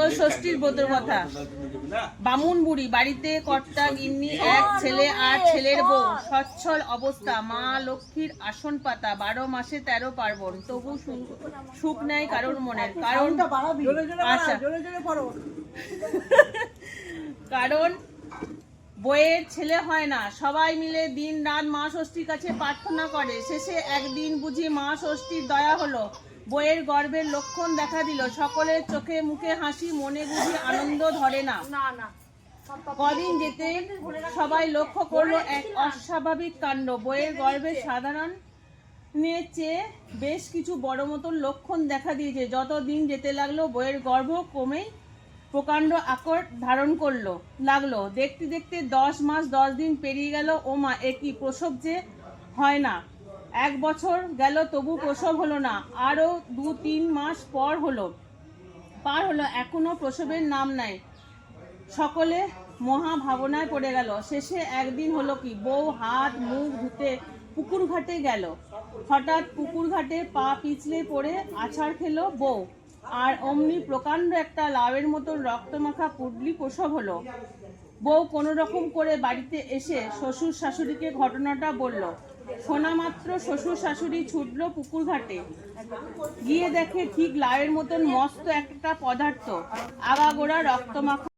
তোর ষষ্ঠীর ব্রতর কথা। বামুন বুড়ি বাড়িতে কর্তা গিন্নি, এক ছেলে আর ছেলের বউ, সচ্ছল অবস্থা, মা লক্ষ্মীর আসন পাতা, 12 মাসে 13 পার্বণ, তবু সুখ নাই কারোর মনের। কারণ বইয়ের ছেলে হয় না। সবাই মিলে দিন রাত মা ষষ্ঠীর কাছে প্রার্থনা করে। শেষে একদিন বুঝি মা ষষ্ঠীর দয়া হলো, বইয়ের গর্ভের লক্ষণ দেখা দিল। সকলের চোখে মুখে হাসি, মনে বুঝি আনন্দ ধরে না। কদিন যেতে সবাই লক্ষ্য করলো এক অস্বাভাবিক কাণ্ড। বইয়ের গর্ভে সাধারণ চেয়ে বেশ কিছু বড় মতন লক্ষণ দেখা দিয়েছে। যত দিন যেতে লাগলো বইয়ের গর্ভ ক্রমেই প্রকাণ্ড আকার ধারণ লাগলো। দেখতে দেখতে 10 মাস 10 দিন পেরিয়ে গেল। ওমা, একই প্রসব যে হয় না। 1 বছর গেল, তবু প্রসব হলো না। আরো 2-3 মাস পার হলো, এখনো প্রসবের নাম নাই। সকলে মহা ভাবনায় পড়ে গেল। শেষে একদিন হলো কি, বউ হাত মুখ ধুতে পুকুর ঘাটে গেল। হঠাৎ পুকুর ঘাটে পা পিছলে পড়ে আছাড় খেলো বউ, আর অমনি প্রকাণ্ড একটা লাউয়ের মতন রক্তমাখা পুডলি প্রসব হলো। বউ কোনো রকম করে বাড়িতে এসে শ্বশুর শাশুড়িকে ঘটনাটা বলল। শোনা মাত্র শ্বশুর শাশুড়ি ছুটলো পুকুর ঘাটে। গিয়ে দেখে ঠিক লাউয়ের মতন মস্ত একটা পদার্থ, আগাগোড়া রক্তমাখা।